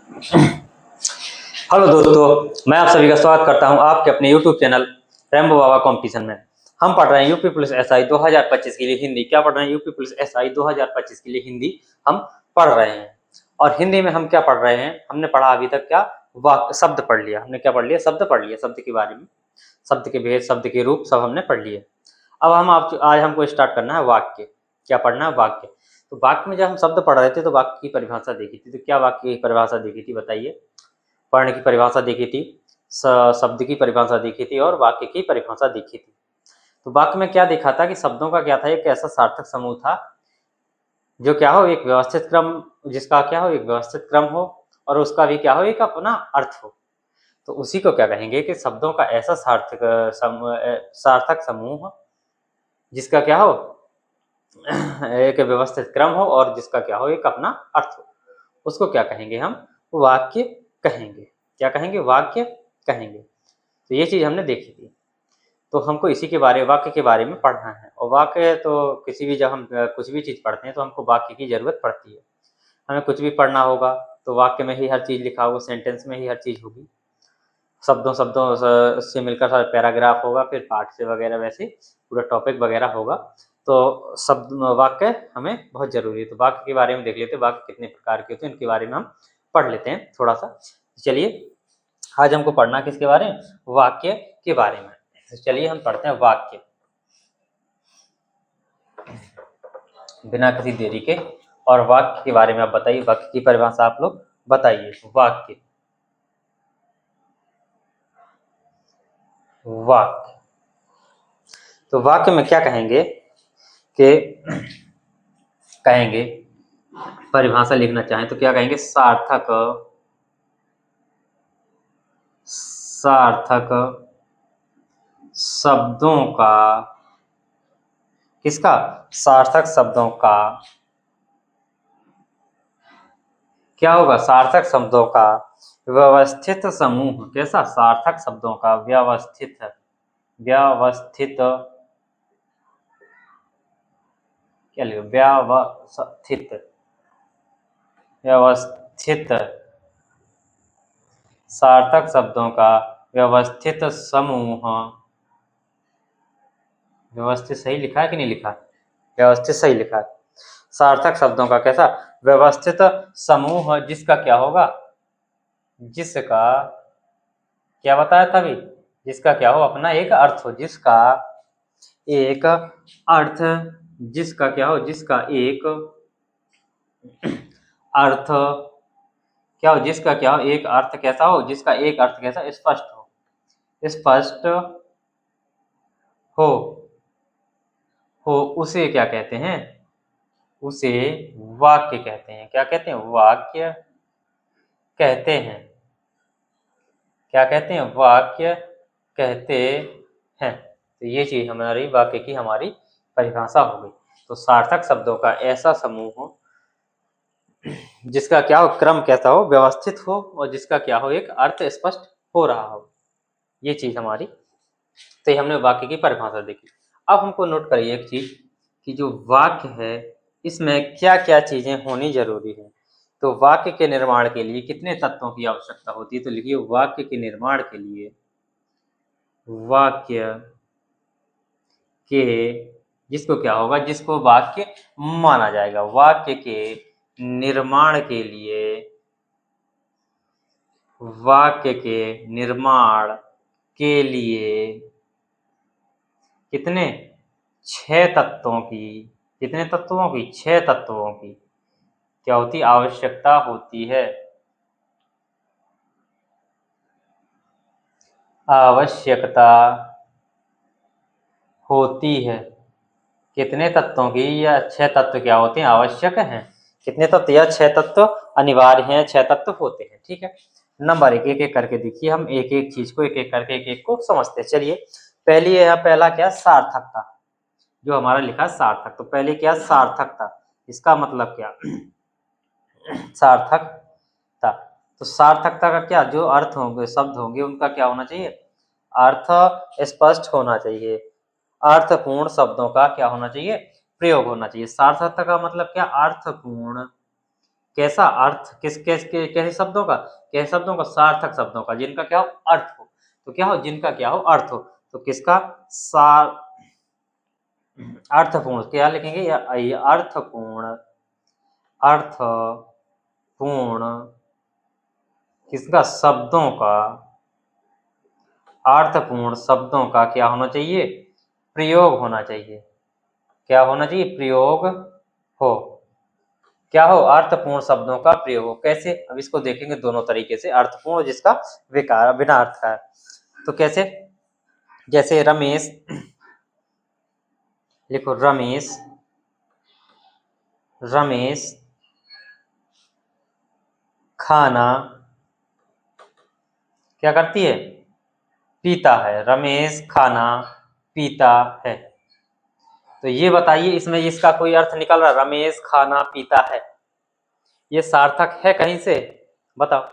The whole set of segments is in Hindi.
हेलो दोस्तों, मैं आप सभी का स्वागत करता हूं आपके अपने YouTube चैनल रैम्बो बाबा कंपटीशन में। हम पढ़ रहे हैं यूपी पुलिस एसआई 2025 के लिए हिंदी। क्या पढ़ रहे हैं? यूपी पुलिस एसआई 2025 के लिए हिंदी हम पढ़ रहे हैं। और हिंदी में हम क्या पढ़ रहे हैं? हमने पढ़ा अभी तक क्या? शब्द पढ़ लिया। हमने क्या पढ़ लिया? शब्द पढ़ लिया। शब्द के बारे में, शब्द के भेद, शब्द के रूप सब हमने पढ़ लिए। अब आज हमको स्टार्ट करना है वाक्य। क्या पढ़ना है? वाक्य। तो वाक्य में जब हम शब्द पढ़ रहे थे तो वाक्य की परिभाषा देखी थी। तो क्या वाक्य की परिभाषा देखी थी बताइए? पढ़ने की परिभाषा देखी थी, शब्द की परिभाषा देखी थी और वाक्य की परिभाषा देखी थी। तो वाक्य में क्या देखा था कि शब्दों का क्या था? एक ऐसा सार्थक समूह था जो क्या हो, एक व्यवस्थित क्रम, जिसका क्या हो, एक व्यवस्थित क्रम हो और उसका भी क्या हो, एक अपना अर्थ हो। तो उसी को क्या कहेंगे कि शब्दों का ऐसा सार्थक समूह जिसका क्या हो, एक व्यवस्थित क्रम हो और जिसका क्या हो, एक अपना अर्थ हो, उसको क्या कहेंगे? हम वाक्य कहेंगे। क्या कहेंगे? वाक्य कहेंगे। तो ये चीज हमने देखी थी। तो हमको इसी के वाक्य के बारे में पढ़ना है। और वाक्य तो किसी भी, जब हम कुछ भी चीज पढ़ते हैं तो हमको वाक्य की जरूरत पड़ती है। हमें कुछ भी पढ़ना होगा तो वाक्य में ही हर चीज लिखा होगा, सेंटेंस में ही हर चीज होगी। शब्दों शब्दों से मिलकर सारा पैराग्राफ होगा, फिर पार्ट से वगैरह, वैसे पूरा टॉपिक वगैरह होगा। तो शब्द वाक्य हमें बहुत जरूरी है। तो वाक्य के बारे में देख लेते हैं, वाक्य कितने प्रकार के होते हैं, इनके बारे में हम पढ़ लेते हैं थोड़ा सा। चलिए, आज हमको पढ़ना किसके बारे में? वाक्य के बारे में। तो चलिए हम पढ़ते हैं वाक्य बिना किसी देरी के। और वाक्य के बारे में आप बताइए, वाक्य की परिभाषा आप लोग बताइए। वाक्य, वाक्य। तो वाक्य में क्या कहेंगे कि कहेंगे, परिभाषा लिखना चाहें तो क्या कहेंगे? सार्थक, सार्थक शब्दों का, किसका? सार्थक शब्दों का क्या होगा? सार्थक शब्दों का व्यवस्थित समूह। कैसा? सार्थक शब्दों का व्यवस्थित, व्यवस्थित, क्या लिखो? व्यवस्थित, व्यवस्थित सार्थक शब्दों का व्यवस्थित समूह। व्यवस्थित सही लिखा है कि नहीं लिखा? व्यवस्थित सही लिखा है। सार्थक शब्दों का कैसा? व्यवस्थित समूह, जिसका क्या होगा? जिसका क्या बताया था अभी? जिसका क्या हो, अपना एक अर्थ हो। जिसका एक अर्थ, जिसका क्या हो, जिसका एक अर्थ क्या हो, जिसका क्या हो, एक अर्थ कैसा हो? जिसका एक अर्थ कैसा? स्पष्ट हो, स्पष्ट हो, उसे क्या कहते हैं? उसे वाक्य कहते हैं। क्या कहते हैं? वाक्य कहते हैं। क्या कहते हैं? वाक्य कहते हैं। तो ये चीज हमारी वाक्य की हमारी परिभाषा हो गई। तो सार्थक शब्दों का ऐसा समूह हो जिसका क्या हो, क्रम कैसा हो, व्यवस्थित हो और जिसका क्या हो, एक अर्थ स्पष्ट हो रहा हो। ये चीज हमारी, तो ये हमने वाक्य की परिभाषा देखी। अब हमको नोट करिए एक चीज कि जो वाक्य है इसमें क्या क्या चीजें होनी जरूरी है। तो वाक्य के निर्माण के लिए कितने तत्वों की आवश्यकता होती है? तो लिखिए, वाक्य के निर्माण के लिए, वाक्य के, जिसको क्या होगा, जिसको वाक्य माना जाएगा, वाक्य के निर्माण के लिए, वाक्य के निर्माण के लिए कितने? 6 तत्वों की, कितने तत्वों की? 6 तत्वों की क्या होती? आवश्यकता होती है। आवश्यकता होती है। कितने तत्वों की? या 6 तत्व क्या होते हैं? आवश्यक हैं। कितने तत्व? या 6 तत्व अनिवार्य हैं, 6 तत्व होते हैं। ठीक है, नंबर एक एक करके देखिए, हम एक एक चीज को एक एक करके एक एक को समझते हैं। चलिए, पहला क्या? सार्थकता। जो हमारा लिखा सार्थक, तो पहले क्या? सार्थकता। इसका मतलब क्या? सार्थकता। तो सार्थकता का क्या, जो अर्थ होंगे, शब्द होंगे, उनका क्या होना चाहिए? अर्थ स्पष्ट होना चाहिए। अर्थपूर्ण शब्दों का क्या होना चाहिए? प्रयोग होना चाहिए। सार्थकता का मतलब क्या? अर्थपूर्ण, कैसा अर्थ, कैसे शब्दों का, कैसे शब्दों का, सार्थक शब्दों का, जिनका क्या हो अर्थ हो। तो क्या हो, जिनका क्या हो अर्थ हो। तो किसका सार अर्थपूर्ण, क्या लिखेंगे, ये अर्थपूर्ण, अर्थपूर्ण किसका शब्दों का, अर्थपूर्ण शब्दों का क्या होना चाहिए, प्रयोग होना चाहिए। क्या होना चाहिए, प्रयोग हो। क्या हो, अर्थपूर्ण शब्दों का प्रयोग हो। कैसे, अब इसको देखेंगे दोनों तरीके से, अर्थपूर्ण जिसका विकार बिना अर्थ का है। तो कैसे, जैसे रमेश, लिखो रमेश, रमेश खाना क्या करती है, पीता है। रमेश खाना पीता है। तो ये बताइए इसमें इसका कोई अर्थ निकल रहा, रमेश खाना पीता है, ये सार्थक है कहीं से, बताओ,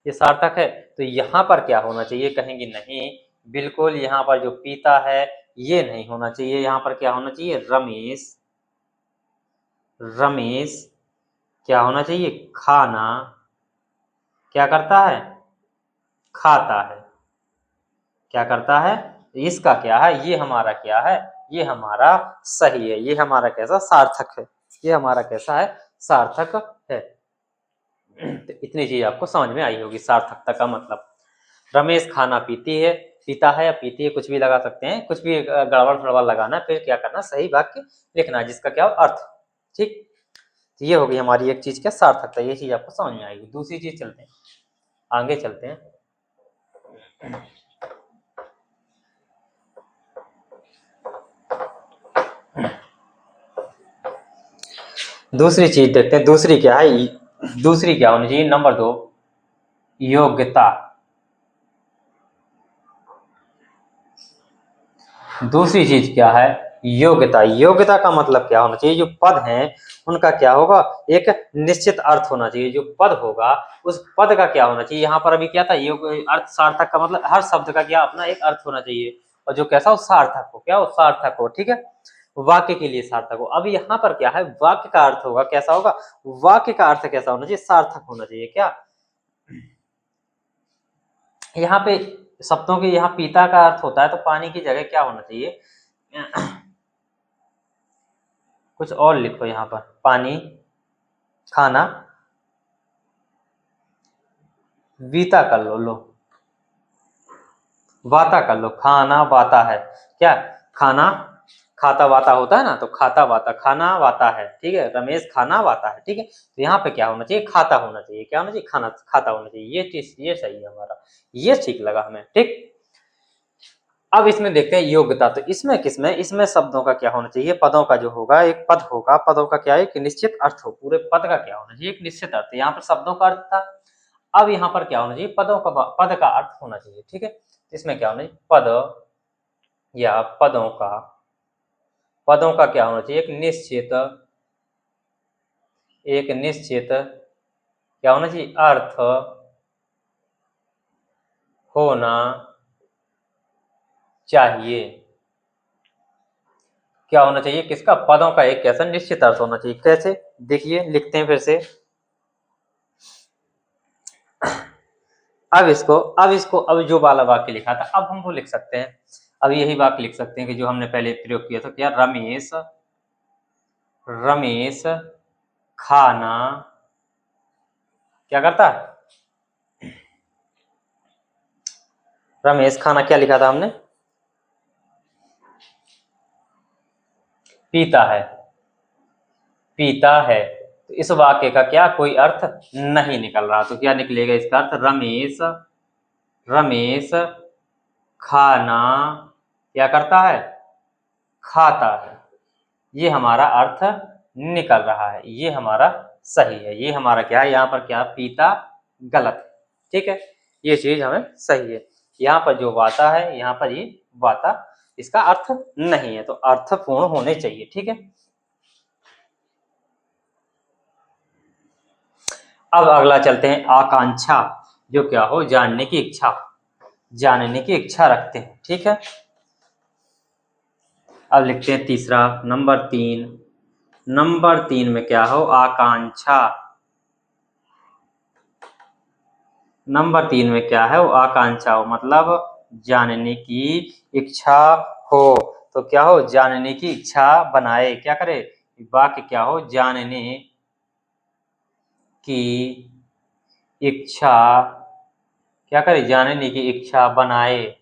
ये सार्थक है। तो यहाँ पर क्या होना चाहिए, कहेंगे नहीं, बिल्कुल यहाँ पर जो पीता है ये नहीं होना चाहिए। यहाँ पर क्या होना चाहिए, रमेश, रमेश क्या होना चाहिए, खाना क्या करता है, खाता है। क्या करता है, इसका क्या है, ये हमारा क्या है, ये हमारा सही है, ये हमारा कैसा सार्थक है, ये हमारा कैसा है, सार्थक है। तो इतनी चीज आपको समझ में आई होगी सार्थकता का मतलब। रमेश खाना पीती है, पीता है या पीती है, कुछ भी लगा सकते हैं, कुछ भी गड़बड़ फड़बड़ लगाना, फिर क्या करना, सही वाक्य लिखना जिसका क्या हो अर्थ। ठीक, तो ये होगी हमारी एक चीज क्या सार्थकता, ये चीज आपको समझ में आएगी। दूसरी चीज चलते हैं, आगे चलते हैं। दूसरी चीज देखते हैं, दूसरी क्या है, दूसरी क्या होनी चाहिए, नंबर 2 योग्यता। दूसरी चीज क्या है, योग्यता। योग्यता का मतलब क्या होना चाहिए, जो पद हैं उनका क्या होगा, एक निश्चित अर्थ होना चाहिए। जो पद होगा उस पद का क्या होना चाहिए, यहाँ पर अभी क्या था, योग अर्थ सार्थक का मतलब हर शब्द का क्या अपना एक अर्थ होना चाहिए, और जो कैसा हो सार्थक हो, क्या हो सार्थक हो, ठीक है, वाक्य के लिए सार्थक हो। अब यहाँ पर क्या है, वाक्य का अर्थ होगा कैसा होगा, वाक्य का अर्थ कैसा होना चाहिए, सार्थक होना चाहिए। क्या यहाँ पे शब्दों के, यहाँ पीता का अर्थ होता है तो पानी की जगह क्या होना चाहिए, कुछ और लिखो, यहाँ पर पानी, खाना, वीता कर लो, वाता कर लो, खाना वाता है, क्या खाना खाता वाता होता है ना, तो खाता वाता, खाना वाता है, ठीक है, रमेश खाना वाता है, ठीक है। तो यहाँ पे क्या होना चाहिए, खाता होना चाहिए, क्या होना चाहिए, खाना खाता होना चाहिए। ये चीज ये सही है हमारा, ये ठीक लगा हमें, ठीक। अब इसमें देखते हैं योग्यता। तो इसमें किसमें, इसमें शब्दों का क्या होना चाहिए, पदों का जो होगा, एक पद होगा, पदों का क्या है, एक निश्चित अर्थ हो, पूरे पद का क्या होना चाहिए, एक निश्चित अर्थ। यहाँ पर शब्दों का अर्थ था, अब यहाँ पर क्या होना चाहिए, पदों का, पद का अर्थ होना चाहिए, ठीक है। इसमें क्या होना चाहिए, पद या पदों का क्या होना चाहिए, एक निश्चित क्या होना चाहिए, अर्थ होना चाहिए। क्या होना चाहिए, किसका, पदों का एक कैसा निश्चित अर्थ होना चाहिए। कैसे, देखिए लिखते हैं फिर से। अब जो वाला वाक्य लिखा था, अब हम वो लिख सकते हैं। अब यही वाक्य लिख सकते हैं कि जो हमने पहले प्रयोग किया था, क्या, रमेश, रमेश खाना क्या करता है, रमेश खाना क्या लिखा था हमने, पीता है, पीता है। तो इस वाक्य का क्या कोई अर्थ नहीं निकल रहा, तो क्या निकलेगा इसका अर्थ, रमेश, रमेश खाना क्या करता है, खाता है। ये हमारा अर्थ निकल रहा है, ये हमारा सही है, ये हमारा क्या है, यहाँ पर क्या पीता गलत है, ठीक है, ये चीज हमें सही है। यहाँ पर जो वाता है, यहाँ पर ये वाता, इसका अर्थ नहीं है, तो अर्थपूर्ण होने चाहिए, ठीक है। अब अगला चलते हैं, आकांक्षा, जो क्या हो, जानने की इच्छा, जानने की इच्छा रखते हैं, ठीक है। अब लिखते हैं तीसरा, नंबर 3, नंबर 3 में क्या हो, आकांक्षा, नंबर 3 में क्या है, वो आकांक्षा हो, मतलब जानने की इच्छा हो। तो क्या हो, जानने की इच्छा बनाए, क्या करे, वाक्य क्या हो, जानने की इच्छा, क्या करे, जानने की इच्छा बनाए।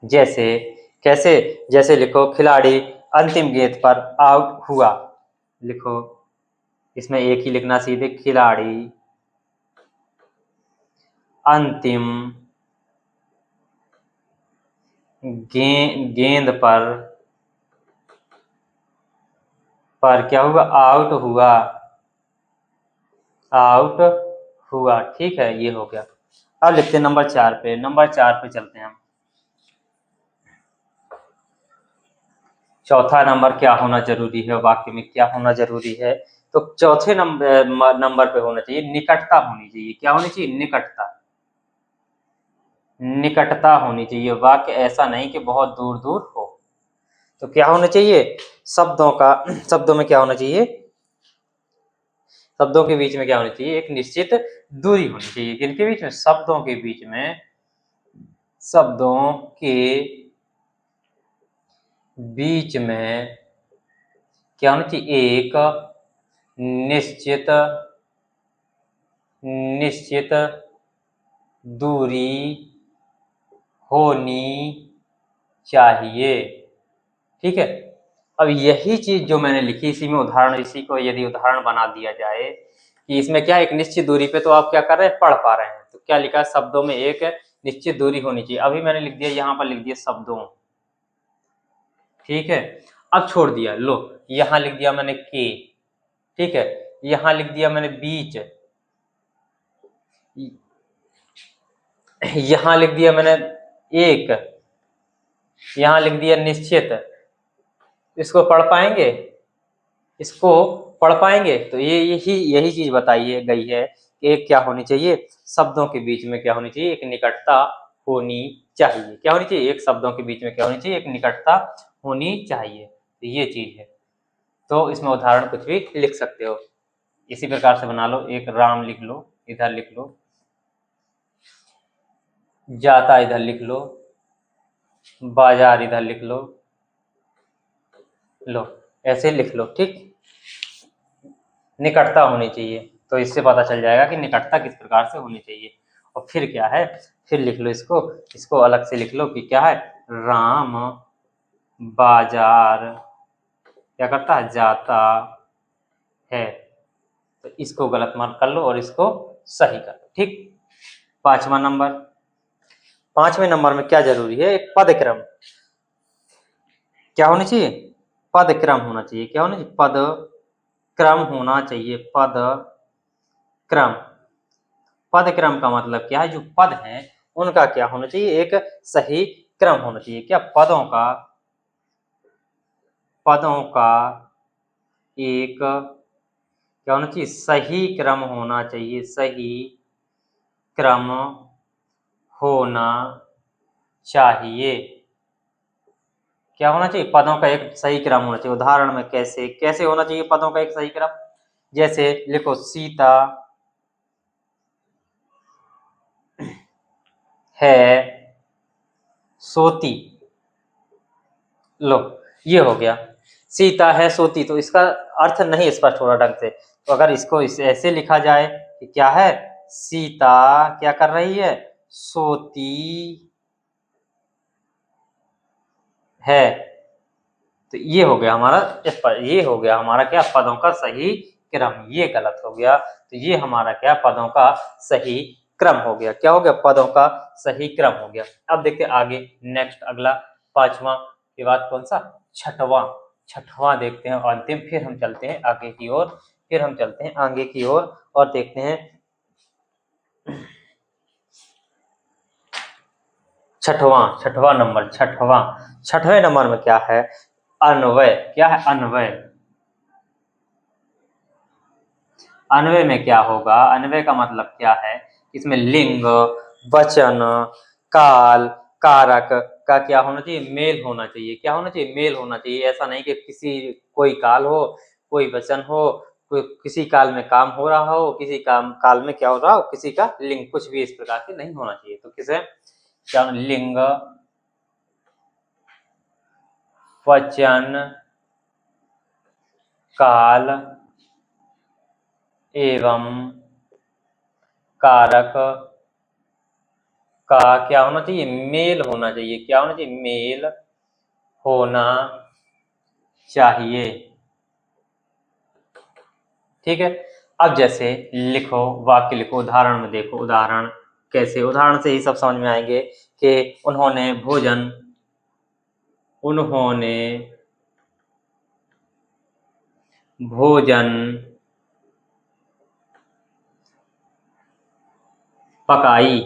जैसे, कैसे, जैसे लिखो, खिलाड़ी अंतिम गेंद पर आउट हुआ। लिखो, इसमें एक ही लिखना सीधे, खिलाड़ी अंतिम गेंद पर क्या हुआ, आउट हुआ, आउट हुआ। ठीक है, ये हो गया। अब लिखते हैं नंबर 4 पे, नंबर 4 पे चलते हैं हम। चौथा नंबर क्या होना जरूरी है, वाक्य में क्या होना जरूरी है, तो चौथे नंबर पे होना चाहिए, निकटता होनी चाहिए। क्या होनी चाहिए, निकटता, निकटता होनी चाहिए। वाक्य ऐसा नहीं कि बहुत दूर दूर हो। तो क्या होना चाहिए, शब्दों का, शब्दों में क्या होना चाहिए, शब्दों के बीच में क्या होनी चाहिए, एक निश्चित दूरी होनी चाहिए। किनके बीच में, शब्दों के बीच में, शब्दों के बीच में क्या होनी चाहिए, एक निश्चित निश्चित दूरी होनी चाहिए। ठीक है, अब यही चीज जो मैंने लिखी, इसी में उदाहरण, इसी को यदि उदाहरण बना दिया जाए कि इसमें क्या एक निश्चित दूरी पे, तो आप क्या कर रहे हैं, पढ़ पा रहे हैं। तो क्या लिखा है, शब्दों में एक निश्चित दूरी होनी चाहिए। अभी मैंने लिख दिया, यहाँ पर लिख दिया शब्दों। ठीक है, अब छोड़ दिया, लो यहाँ लिख दिया मैंने के। ठीक है, यहाँ लिख दिया मैंने बीच, यहाँ लिख दिया मैंने एक, यहाँ लिख दिया निश्चित। इसको पढ़ पाएंगे, इसको पढ़ पाएंगे। तो ये यही चीज बताई गई है कि एक क्या होनी चाहिए, शब्दों के बीच में क्या होनी चाहिए, एक निकटता होनी चाहिए। क्या होनी चाहिए, एक शब्दों के बीच में क्या होनी चाहिए, एक निकटता होनी चाहिए। तो ये चीज है। तो इसमें उदाहरण कुछ भी लिख सकते हो, इसी प्रकार से बना लो। एक राम लिख लो, इधर लिख लो, जाता इधर लिख लो, बाजार इधर लिख लो, लो ऐसे लिख लो। ठीक, निकटता होनी चाहिए, तो इससे पता चल जाएगा कि निकटता किस प्रकार से होनी चाहिए। और फिर क्या है, फिर लिख लो इसको, इसको अलग से लिख लो कि क्या है, राम बाजार क्या करता है, जाता है। तो इसको गलत मार्क कर लो और इसको सही कर लो। ठीक, पांचवा नंबर, पांचवें नंबर में क्या जरूरी है, एक पद क्रम। क्या होना चाहिए, पद क्रम होना चाहिए। क्या होना चाहिए, पद क्रम होना चाहिए, पद क्रम। पद क्रम का मतलब क्या है, जो पद हैं उनका क्या होना चाहिए, एक सही क्रम होना चाहिए। क्या, पदों का एक क्या होना चाहिए, सही क्रम होना चाहिए, सही क्रम होना चाहिए। क्या होना चाहिए, पदों का एक सही क्रम होना चाहिए। उदाहरण में कैसे कैसे होना चाहिए पदों का एक सही क्रम, जैसे लिखो, सीता है सोती। लो, ये हो गया, सीता है सोती। तो इसका अर्थ नहीं स्पष्ट हो रहा ढंग से। तो अगर इसको ऐसे लिखा जाए कि क्या है, सीता क्या कर रही है, सोती है। तो ये हो गया हमारा, ये हो गया हमारा क्या, पदों का सही क्रम। ये गलत हो गया, तो ये हमारा क्या, पदों का सही क्रम हो गया। क्या हो गया, पदों का सही क्रम हो गया। अब देखते हैं आगे, नेक्स्ट अगला, पांचवा के बाद कौन सा, छठवां। छठवां देखते हैं अंतिम, फिर हम चलते हैं आगे की ओर, फिर हम चलते हैं आगे की ओर और देखते हैं छठवां। छठवां नंबर, छठवें नंबर में क्या है, अन्वय। क्या है, अन्वय। अन्वय में क्या होगा, अन्वय का मतलब क्या है, इसमें लिंग, वचन, काल, कारक का क्या होना चाहिए, मेल होना चाहिए। क्या होना चाहिए, मेल होना चाहिए। ऐसा नहीं कि किसी कोई काल हो, कोई वचन हो, किसी काल में काम हो रहा हो, किसी काम काल में क्या हो रहा हो, किसी का लिंग, कुछ भी इस प्रकार के नहीं होना चाहिए। तो किसे क्या लिंग, वचन, काल एवं कारक का क्या होना चाहिए, मेल होना चाहिए। क्या होना चाहिए, मेल होना चाहिए। ठीक है। अब जैसे लिखो, वाक्य लिखो, उदाहरण में देखो, उदाहरण कैसे, उदाहरण से ही सब समझ में आएंगे कि उन्होंने भोजन, उन्होंने भोजन पकाई,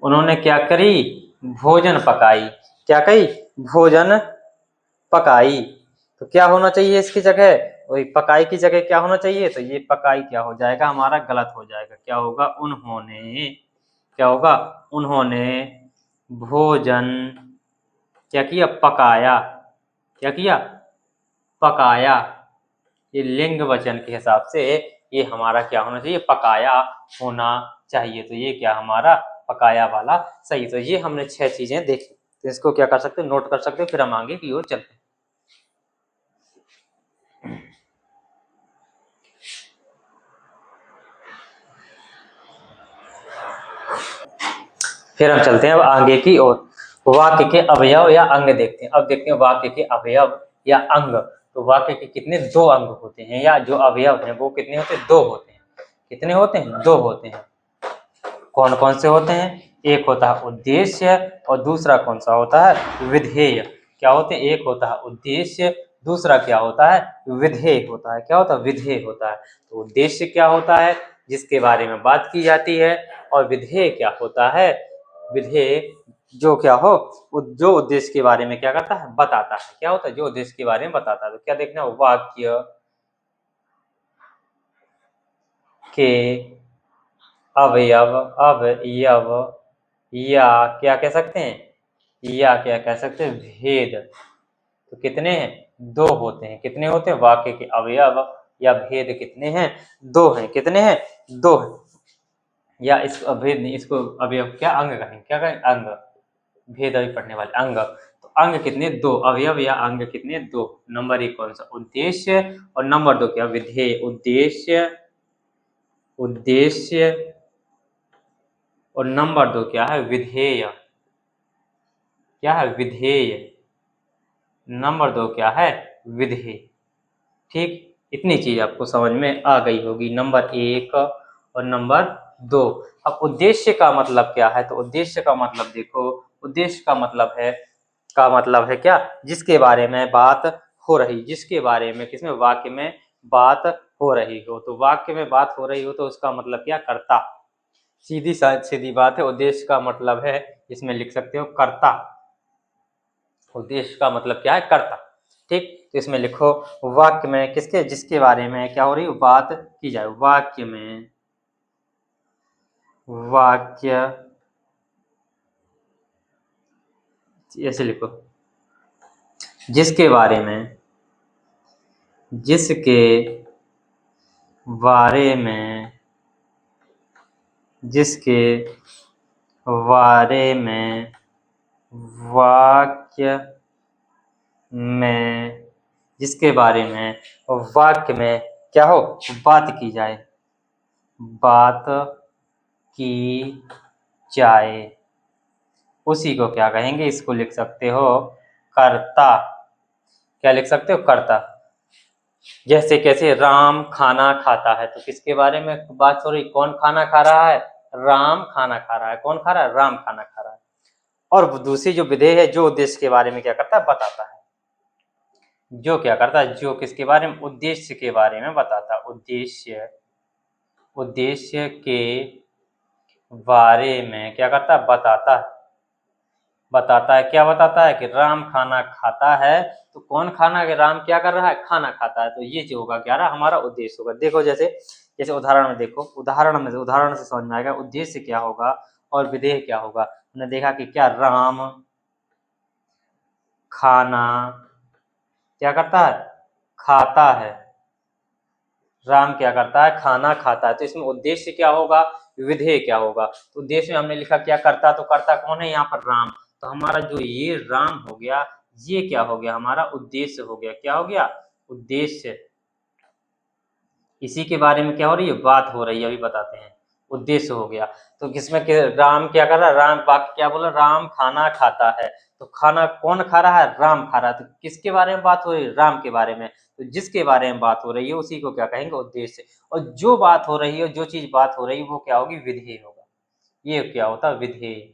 उन्होंने क्या करी, भोजन पकाई। क्या कही, भोजन पकाई। तो क्या होना चाहिए इसकी जगह, वही पकाई की जगह क्या होना चाहिए, तो ये पकाई क्या हो जाएगा हमारा, गलत हो जाएगा। क्या होगा, उन्होंने, क्या होगा, उन्होंने भोजन क्या किया, पकाया। क्या किया, पकाया। ये लिंग वचन के हिसाब से ये हमारा क्या होना चाहिए, पकाया होना चाहिए। तो ये क्या हमारा पकाया वाला सही। तो ये हमने 6 चीजें देखी, तो इसको क्या कर सकते हो, नोट कर सकते हो, फिर हम आगे की ओर चलते हैं। फिर हम चलते हैं अब आगे की ओर। वाक्य के अवयव या अंग देखते हैं। अब देखते हैं वाक्य के अवयव या अंग। तो वाक्य के कितने, 2 अंग होते हैं, या जो अवयव हैं वो कितने होते हैं, 2 होते हैं। कितने होते हैं, 2 होते हैं। कौन कौन से होते हैं, एक होता है उद्देश्य और दूसरा कौन सा होता है, विधेय। क्या होते हैं, एक होता है उद्देश्य, दूसरा क्या होता है, विधेय होता है। क्या होता है, विधेय होता है। तो उद्देश्य क्या होता है, जिसके बारे में बात की जाती है, और विधेय क्या होता है, विधेय जो क्या हो, जो उद्देश्य के बारे में क्या करता है, बताता है। क्या होता है, जो उद्देश्य के बारे में बताता है। तो क्या देखना, वाक्य के अवयव, अवयव या क्या कह सकते हैं, या क्या कह सकते हैं, भेद। तो कितने हैं, 2 होते हैं। कितने होते हैं, वाक्य के अवयव या भेद कितने हैं, 2 हैं। कितने हैं, 2 हैं। या इस भेद नहीं, इसको अवयव क्या, अंग कहेंगे। क्या कहें, अंग। भेद अभी पढ़ने वाले, अंग। तो अंग कितने, 2। अवयव या अंग कितने, 2। नंबर 1 कौन सा, उद्देश्य, और नंबर 2 क्या, विधेय। उद्देश्य, उद्देश्य, और नंबर 2 क्या है, विधेय। क्या है, विधेय। नंबर 2 क्या है, विधेय। ठीक, इतनी चीज आपको समझ में आ गई होगी, नंबर 1 और नंबर 2। अब उद्देश्य का मतलब क्या है, तो उद्देश्य का मतलब देखो, उद्देश्य का मतलब है, क्या, जिसके बारे में बात हो रही, जिसके बारे में, किसमें, वाक्य में बात हो रही हो। तो वाक्य में बात हो रही हो तो उसका मतलब क्या, कर्ता। सीधी बात है, उद्देश्य का मतलब है, इसमें लिख सकते हो कर्ता। उद्देश्य का मतलब क्या है, कर्ता। ठीक, तो इसमें लिखो वाक्य में किसके, जिसके बारे में क्या हो रही है, बात की जाए। वाक्य में, वाक्य, ऐसे लिखो, जिसके बारे में, जिसके बारे में, जिसके बारे में वाक्य में, जिसके बारे में वाक्य में क्या हो, बात की जाए, बात की जाए, उसी को क्या कहेंगे, इसको लिख सकते हो कर्ता। क्या लिख सकते हो, कर्ता। जैसे कैसे, राम खाना खाता है, तो किसके बारे में बात हो रही, कौन खाना खा रहा है, राम खाना खा रहा है। कौन खा रहा है, राम खाना खा रहा है। और दूसरी जो विधेय है, जो उद्देश्य के बारे में क्या करता है, बताता है। जो क्या करता है, जो किसके बारे में, उद्देश्य के बारे में बताता है। उद्देश्य, उद्देश्य के बारे में क्या करता है, बताता है। बताता है, क्या बताता है, कि राम खाना खाता है। तो कौन खाना, के राम क्या कर रहा है, खाना खाता है। तो ये जो होगा क्या रहा, हमारा उद्देश्य होगा। देखो जैसे, जैसे उदाहरण में देखो, उदाहरण से समझ में आएगा उद्देश्य क्या होगा और विधेय क्या होगा। हमने देखा कि क्या, राम खाना क्या करता है, खाता है। राम क्या करता है, खाना खाता है। तो इसमें उद्देश्य क्या होगा, विधेय क्या होगा। तो उद्देश्य में हमने लिखा क्या करता, तो करता कौन है यहाँ पर, राम। तो हमारा जो ये राम हो गया, ये क्या हो गया, हमारा उद्देश्य हो गया। क्या हो गया, उद्देश्य। इसी के बारे में क्या हो रही है, बात हो रही है, अभी बताते हैं। उद्देश्य हो गया। तो किसमें राम क्या कर रहा है, राम वाक्य क्या बोला, राम खाना खाता है। तो खाना कौन खा रहा है, राम खा रहा है। तो किसके बारे में बात हो रही है, राम के बारे में। तो जिसके बारे में बात हो रही है उसी को क्या कहेंगे, उद्देश्य। और जो बात हो रही है, जो चीज बात हो रही है, वो क्या होगी, विधेय होगा। ये क्या होता है, विधेय।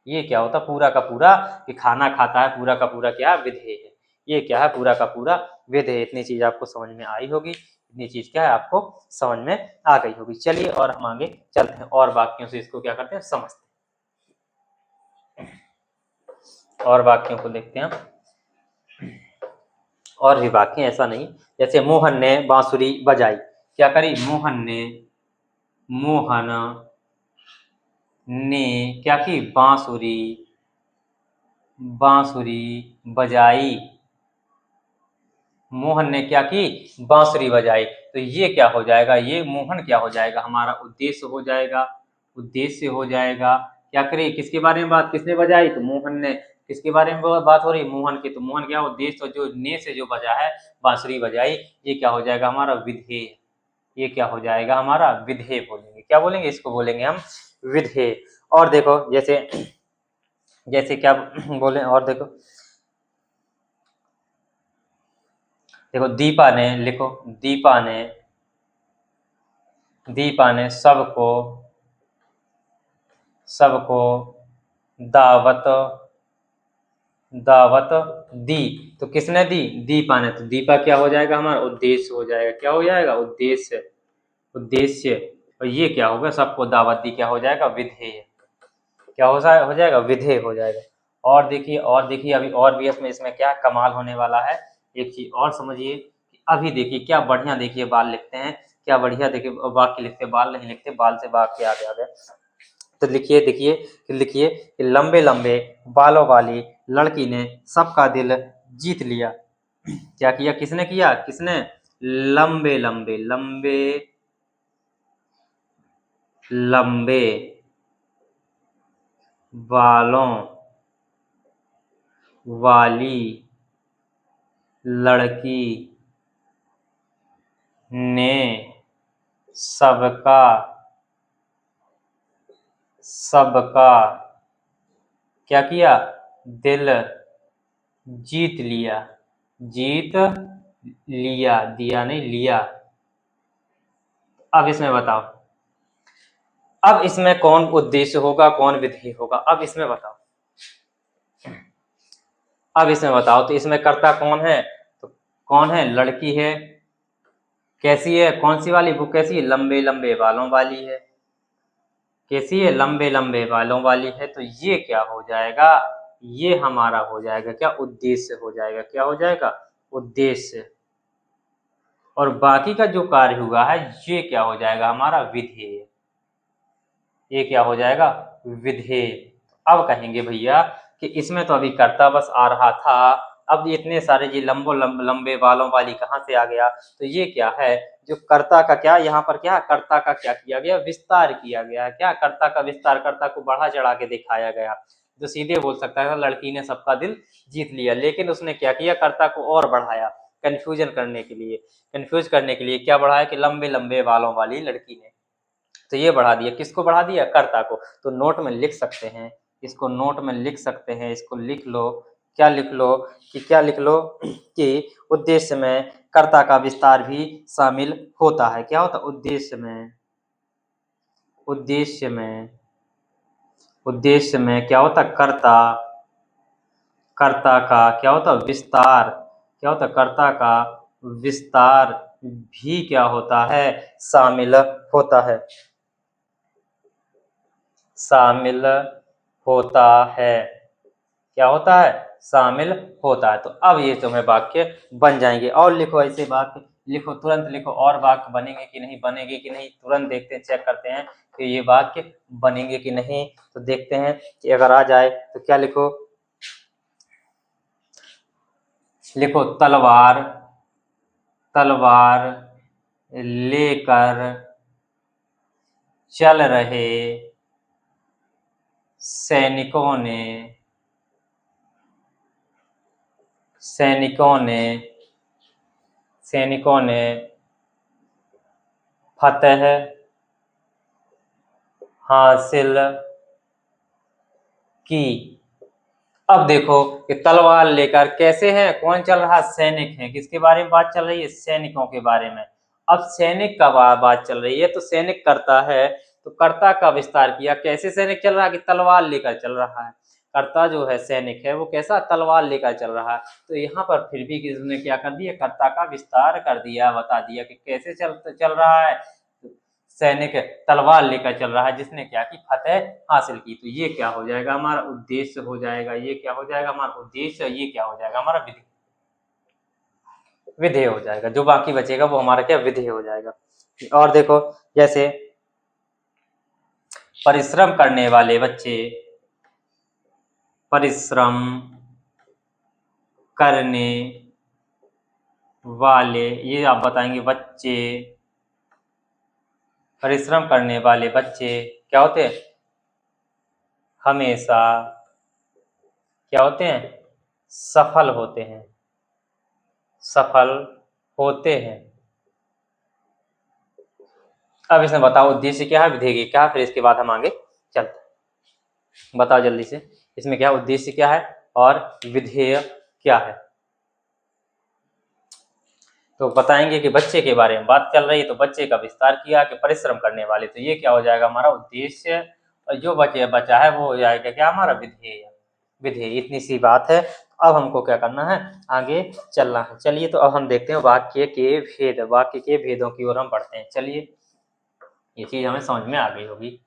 ये क्या होता, पूरा का पूरा, कि खाना खाता है, पूरा का पूरा क्या है, विधेय है। ये क्या है, पूरा का पूरा विधेय। इतनी चीज आपको समझ में आई होगी, इतनी चीज क्या है, आपको समझ में आ गई होगी। चलिए और हम आगे चलते हैं, और वाक्यों से इसको क्या करते हैं, समझते हैं। और वाक्यों को देखते हैं। और भी वाक्य, ऐसा नहीं। जैसे मोहन ने बांसुरी बजाई, क्या करी, मोहन ने क्या की, बांसुरी बांसुरी बजाई। मोहन ने क्या की, बांसुरी बजाई। तो ये क्या हो जाएगा, ये मोहन क्या हो जाएगा, हमारा उद्देश्य हो जाएगा। उद्देश्य हो जाएगा। क्या करे, किसके बारे में बात, किसने बजाई, तो मोहन ने। किसके बारे में बात हो रही है, मोहन की। तो मोहन क्या, उद्देश्य, तो जो ने से जो बजा है, बांसुरी बजाई, ये क्या हो जाएगा, हमारा विधेय। ये क्या हो जाएगा, हमारा विधेय बोलेंगे। क्या बोलेंगे, इसको बोलेंगे हम विधेय। और देखो, जैसे जैसे क्या बोले, और देखो, देखो दीपा ने, लिखो, दीपा ने सबको सबको दावत दावत दी। तो किसने दी, दीपा ने। तो दीपा क्या हो जाएगा, हमारा उद्देश्य हो जाएगा। क्या हो जाएगा, उद्देश्य। उद्देश्य। और ये क्या होगा, सबको दावत दी, क्या हो जाएगा, विधेय। क्या हो जाएगा, विधेय हो जाएगा। और देखिए अभी और भी इसमें इसमें क्या कमाल होने वाला है। एक चीज और समझिए कि अभी देखिए क्या बढ़िया, देखिए बाल लिखते हैं, क्या बढ़िया, देखिए वाक्य लिखते, बाल नहीं लिखते, बाल से वाक्य आगे आ गया। तो लिखिए, देखिए लिखिए कि लंबे लंबे बालों वाली लड़की ने सबका दिल जीत लिया। क्या किया, किसने किया, किसने, लंबे लंबे लंबे लंबे बालों वाली लड़की ने सबका सबका क्या किया, दिल जीत लिया। जीत लिया, दिया नहीं, लिया। अब इसमें बताओ, अब इसमें कौन उद्देश्य होगा, कौन विधेय होगा, अब इसमें बताओ। अब इसमें बताओ, तो इसमें कर्ता कौन है, तो कौन है, लड़की है। कैसी है, कौन सी वाली, वो कैसी है, लंबे लंबे बालों वाली है। कैसी है, लंबे लंबे बालों वाली है। तो ये क्या हो जाएगा, ये हमारा हो जाएगा क्या, उद्देश्य हो जाएगा। क्या हो जाएगा, उद्देश्य। और बाकी का जो कार्य हुआ है, ये क्या हो जाएगा, हमारा विधेय। ये क्या हो जाएगा, विधेय। अब कहेंगे भैया कि इसमें तो अभी कर्ता बस आ रहा था, अब इतने सारे ये लंबे बालों वाली कहाँ से आ गया। तो ये क्या है, जो कर्ता का क्या, यहाँ पर क्या कर्ता का क्या किया गया, विस्तार किया गया। क्या, कर्ता का विस्तार, कर्ता को बढ़ा चढ़ा के दिखाया गया। तो सीधे बोल सकता है लड़की ने सबका दिल जीत लिया, लेकिन उसने क्या किया, कर्ता को और बढ़ाया, कंफ्यूजन करने के लिए। कंफ्यूज करने के लिए क्या बढ़ाया, कि लंबे लंबे बालों वाली लड़की ने। तो ये बढ़ा दिया, किसको बढ़ा दिया, कर्ता को। तो नोट में लिख सकते हैं, इसको नोट में लिख सकते हैं, इसको लिख लो। क्या लिख लो, कि क्या लिख लो, कि उद्देश्य में कर्ता का विस्तार भी शामिल होता है। क्या होता, उद्देश्य में, उद्देश्य में उद्देश्य में क्या होता, कर्ता कर्ता का क्या होता, विस्तार। क्या होता, कर्ता का विस्तार भी क्या होता है, शामिल होता है, शामिल होता है। क्या होता है, शामिल होता है। तो अब ये तुम्हें वाक्य बन जाएंगे। और लिखो, ऐसे वाक्य लिखो, तुरंत लिखो। और वाक्य बनेंगे कि नहीं, बनेंगे कि नहीं, तुरंत देखते हैं, चेक करते हैं कि ये वाक्य बनेंगे कि नहीं। तो देखते हैं कि अगर आ जाए तो क्या लिखो, लिखो तलवार, तलवार लेकर चल रहे सैनिकों ने फतह हासिल की। अब देखो कि तलवार लेकर कैसे है, कौन चल रहा, सैनिक है। किसके बारे में बात चल रही है, सैनिकों के बारे में। अब सैनिक का बात चल रही है तो सैनिक कर्ता है, तो कर्ता का विस्तार किया। कैसे सैनिक चल रहा है कि तलवार लेकर चल रहा है। कर्ता जो है सैनिक है वो कैसा, तलवार लेकर चल रहा है। तो यहाँ पर फिर भी किसने क्या कर दिया, कर्ता का विस्तार कर दिया, बता दिया कि कैसे चल रहा है। सैनिक तलवार लेकर चल रहा है, जिसने क्या की, फतेह हासिल की। तो ये क्या हो जाएगा, हमारा उद्देश्य हो जाएगा। ये क्या हो जाएगा, हमारा उद्देश्य। ये क्या हो जाएगा, हमारा विधेय हो जाएगा। जो बाकी बचेगा वो हमारा क्या, विधेय हो जाएगा। और देखो जैसे परिश्रम करने वाले बच्चे, परिश्रम करने वाले, ये आप बताएंगे बच्चे, परिश्रम करने वाले बच्चे क्या होते हैं, हमेशा क्या होते हैं, सफल होते हैं, सफल होते हैं। अब इसमें बताओ उद्देश्य क्या है, विधेय क्या है, फिर इसके बाद हम आगे चलते हैं। बताओ जल्दी से, इसमें क्या उद्देश्य क्या है और विधेय क्या है। तो बताएंगे कि बच्चे के बारे में बात चल रही है, तो बच्चे का विस्तार किया कि परिश्रम करने वाले, तो ये क्या हो जाएगा, हमारा उद्देश्य। और जो बचा है वो हो जाएगा क्या, हमारा विधेय। विधेय, इतनी सी बात है। अब हमको क्या करना है, आगे चलना है। चलिए तो अब हम देखते हैं वाक्य के भेद, वाक्य के भेदों की ओर हम बढ़ते हैं। चलिए, ये चीज हमें समझ में आ गई होगी।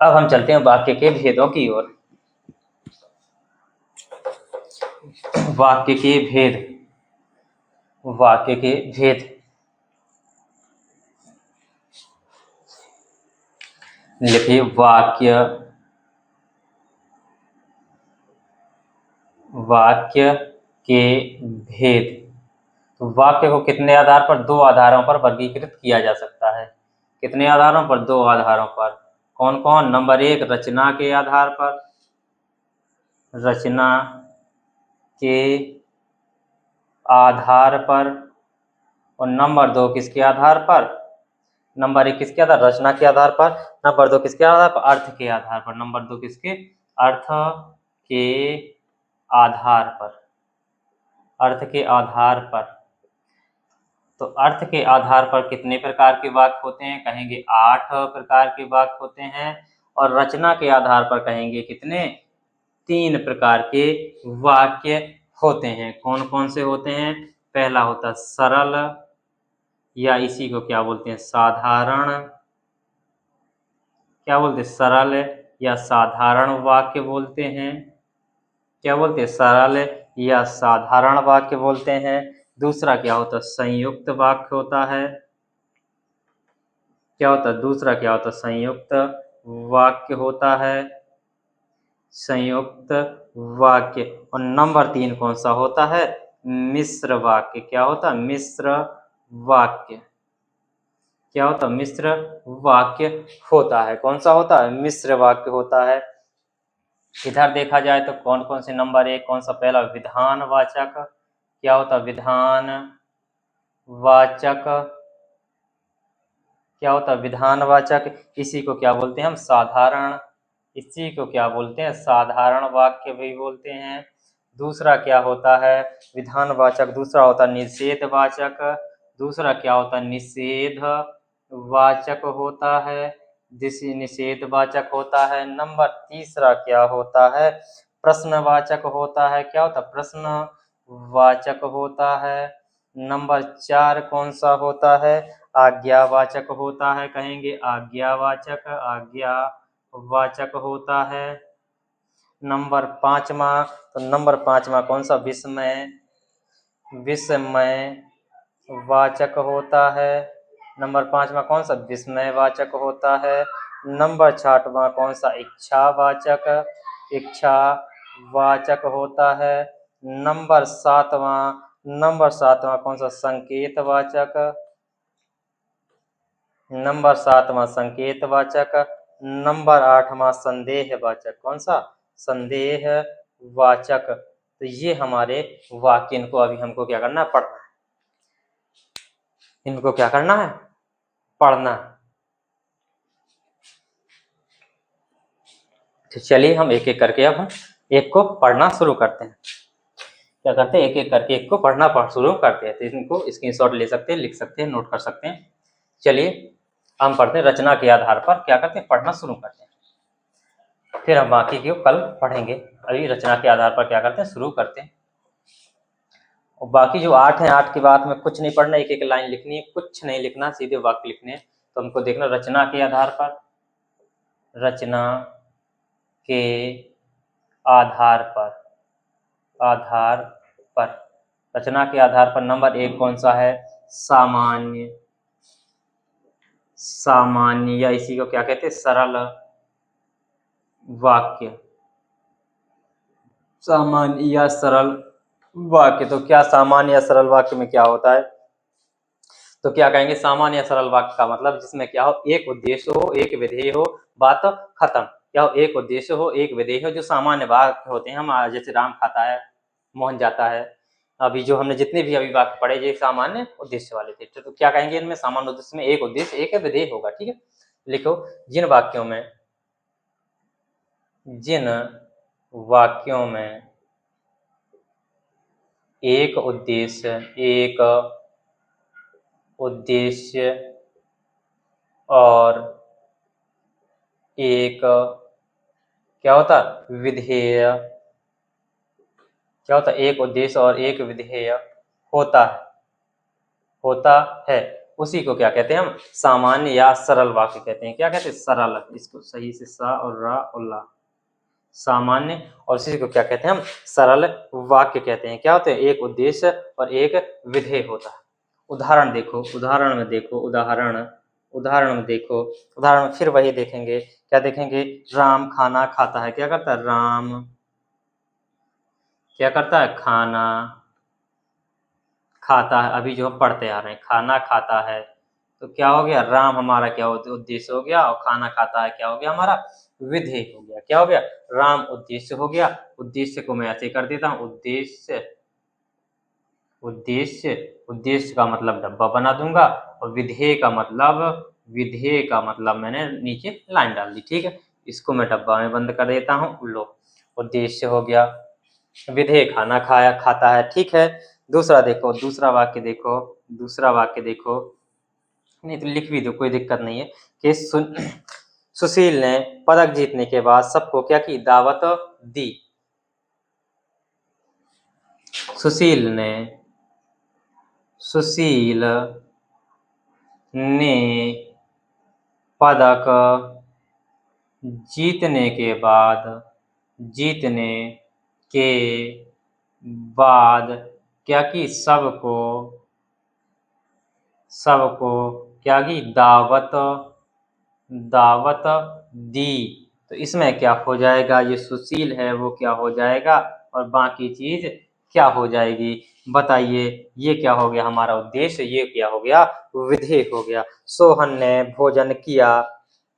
अब हम चलते हैं वाक्य के भेदों की ओर। वाक्य के भेद, वाक्य के भेद लिखिए। वाक्य के भेद। तो वाक्य को कितने आधार पर, दो आधारों पर वर्गीकृत किया जा सकता है। कितने आधारों पर, दो आधारों पर। कौन कौन, नंबर एक रचना के आधार पर, रचना के आधार पर। और नंबर दो किसके आधार पर, नंबर एक किसके आधार, रचना के आधार पर। नंबर दो किसके आधार पर, अर्थ के आधार पर। नंबर दो किसके, अर्थ के आधार पर, अर्थ के आधार पर। तो अर्थ के आधार पर कितने प्रकार के वाक्य होते हैं, कहेंगे 8 प्रकार के वाक्य होते हैं। और रचना के आधार पर कहेंगे कितने, 3 प्रकार के वाक्य होते हैं। कौन कौन से होते हैं, पहला होता है सरल, या इसी को क्या बोलते हैं, साधारण। क्या बोलते हैं, सरल या साधारण वाक्य बोलते हैं। क्या बोलते हैं, सरल या साधारण वाक्य बोलते हैं। दूसरा क्या होता है, संयुक्त वाक्य होता है। क्या होता है, दूसरा क्या होता है, संयुक्त वाक्य होता है, संयुक्त वाक्य। और नंबर 3 कौन सा होता है, मिश्र वाक्य। क्या होता है, मिश्र वाक्य। क्या होता है, मिश्र वाक्य होता है। कौन सा होता है, मिश्र वाक्य होता है। इधर देखा जाए तो कौन कौन से, नंबर एक कौन सा, पहला विधानवाचक। क्या होता है, विधानवाचक। क्या होता है, विधानवाचक। इसी को क्या बोलते हैं हम, साधारण। इसी को क्या बोलते हैं, साधारण वाक्य भी बोलते हैं। दूसरा क्या होता है, विधानवाचक। दूसरा होता है निषेधवाचक। दूसरा क्या होता है, निषेधवाचक होता है, जिसे निषेधवाचक होता है। नंबर तीसरा क्या होता है, प्रश्नवाचक होता है। क्या होता है, प्रश्नवाचक होता है। नंबर 4 कौन सा होता है, आज्ञावाचक होता है। कहेंगे आज्ञावाचक, आज्ञावाचक होता है। नंबर 5वां, तो नंबर 5वां कौन सा, विस्मय, विस्मय वाचक होता है। नंबर 5वां कौन सा, विस्मय वाचक होता है। नंबर 6वां कौन सा, इच्छावाचक, इच्छावाचक होता है। नंबर सातवां कौन सा? संकेतवाचक। नंबर सातवां संकेतवाचक। नंबर आठवां संदेहवाचक। कौन सा? संदेहवाचक। तो ये हमारे वाक्य, इनको अभी हमको क्या करना है? पढ़ना है। इनको क्या करना है? पढ़ना है। तो चलिए हम एक एक करके अब हम एक को पढ़ना शुरू करते हैं। क्या करते हैं? एक एक करके एक को पढ़ना शुरू करते हैं। तो इनको स्क्रीनशॉट ले सकते हैं, लिख सकते हैं, नोट कर सकते हैं। चलिए हम पढ़ते हैं, रचना के आधार पर क्या करते हैं? पढ़ना शुरू करते हैं, फिर हम बाकी को कल पढ़ेंगे। अभी रचना के आधार पर क्या करते हैं? शुरू करते हैं। और बाकी जो 8 है, 8 के बाद में कुछ नहीं पढ़ना, एक एक लाइन लिखनी है, कुछ नहीं लिखना, सीधे वाक्य लिखने हैं। तो हमको देखना रचना के आधार पर, रचना के आधार पर, आधार पर, रचना के आधार पर नंबर 1 कौन सा है? सामान्य। सामान्य या इसी को क्या कहते हैं? सरल वाक्य। सामान्य या सरल वाक्य। तो क्या सामान्य या सरल वाक्य में क्या होता है? तो क्या कहेंगे? सामान्य या सरल वाक्य का मतलब जिसमें क्या हो? एक उद्देश्य हो, एक विधेय हो, बात खत्म। क्या हो? एक उद्देश्य हो, एक विधेय हो। जो सामान्य वाक्य होते हैं, हम जैसे राम खाता है, मोहन जाता है, अभी जो हमने जितने भी अभी वाक्य पढ़े ये सामान्य उद्देश्य वाले थे। तो क्या कहेंगे इनमें? सामान्य उद्देश्य में एक उद्देश्य, एक विधेय होगा। ठीक है, लिखो जिन वाक्यों में, जिन वाक्यों में एक उद्देश्य, एक उद्देश्य और एक क्या होता? विधेय। क्या होता? एक उद्देश्य और एक विधेय होता है, होता है। उसी को क्या कहते हैं? हम सामान्य या सरल वाक्य कहते हैं। क्या कहते हैं? सरल। इसको सही से सा और रा और ला, सामान्य। और इसी को क्या कहते हैं? हम सरल वाक्य कहते हैं। क्या होते हैं? एक उद्देश्य और एक विधेय होता है। उदाहरण देखो, उदाहरण में देखो, उदाहरण में देखो, उदाहरण में फिर वही देखेंगे। क्या देखेंगे? राम खाना खाता है। क्या करता है? राम क्या करता है? खाना खाता है। अभी जो हम पढ़ते आ रहे हैं, खाना खाता है। तो क्या हो गया? राम हमारा क्या उद्देश्य हो गया, और खाना खाता है क्या हो गया? हमारा विधेय हो गया। क्या हो गया? राम उद्देश्य हो गया। उद्देश्य को मैं ऐसे कर देता हूँ, उद्देश्य, उद्देश्य, उद्देश्य का मतलब डब्बा बना दूंगा, और विधेय का मतलब, विधेय का मतलब मैंने नीचे लाइन डाल दी। ठीक है, इसको मैं डब्बा में बंद कर देता हूँ। लो, उद्देश्य हो गया, विधेय खाना खाया खाता है। ठीक है, दूसरा देखो, दूसरा वाक्य देखो, दूसरा वाक्य देखो, नहीं तो लिख भी दो, कोई दिक्कत नहीं है। कि सुशील ने पदक जीतने के बाद सबको क्या की? दावत दी। सुशील ने, सुशील ने पदक जीतने के बाद, जीतने के बाद क्या की? सबको, सबको क्या की? दावत, दावत दी। तो इसमें क्या हो जाएगा? ये सुशील है वो क्या हो जाएगा, और बाकी चीज क्या हो जाएगी? बताइए। ये क्या हो गया? हमारा उद्देश्य। ये क्या हो गया? विधेय हो गया। सोहन ने भोजन किया।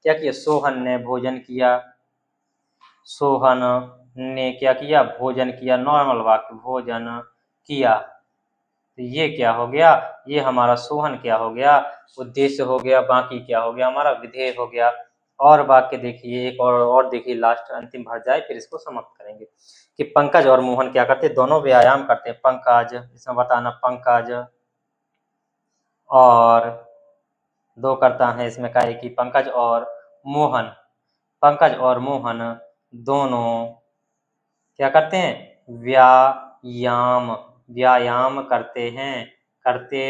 क्या किया? सोहन ने भोजन किया। सोहन ने क्या किया? भोजन किया। नॉर्मल वाक्य, भोजन किया। तो ये क्या हो गया? ये हमारा सोहन क्या हो गया? उद्देश्य हो गया। बाकी क्या हो गया? हमारा विधेय हो गया। और वाक्य देखिए, एक और देखिए, लास्ट अंतिम भर जाए फिर इसको समाप्त करेंगे। कि पंकज और मोहन क्या करते हैं? दोनों व्यायाम करते हैं। पंकज, इसमें बताना, पंकज और दो करता है, इसमें का है कि पंकज और मोहन, पंकज और मोहन दोनों क्या करते हैं? व्यायाम, व्यायाम करते हैं, करते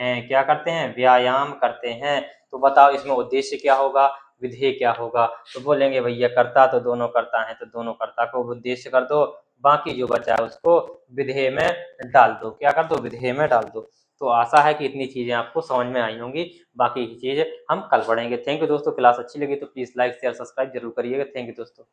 हैं। क्या करते हैं? व्यायाम करते हैं। तो बताओ इसमें उद्देश्य क्या होगा, विधेय क्या होगा? तो बोलेंगे भैया करता तो दोनों करता है, तो दोनों करता को उद्देश्य कर दो, बाकी जो बचा है उसको विधेय में डाल दो। क्या कर दो? विधेय में डाल दो। तो आशा है कि इतनी चीजें आपको समझ में आई होंगी। बाकी की चीजें हम कल पढ़ेंगे। थैंक यू दोस्तों। क्लास अच्छी लगी तो प्लीज लाइक शेयर सब्सक्राइब जरूर करिएगा। थैंक यू दोस्तों।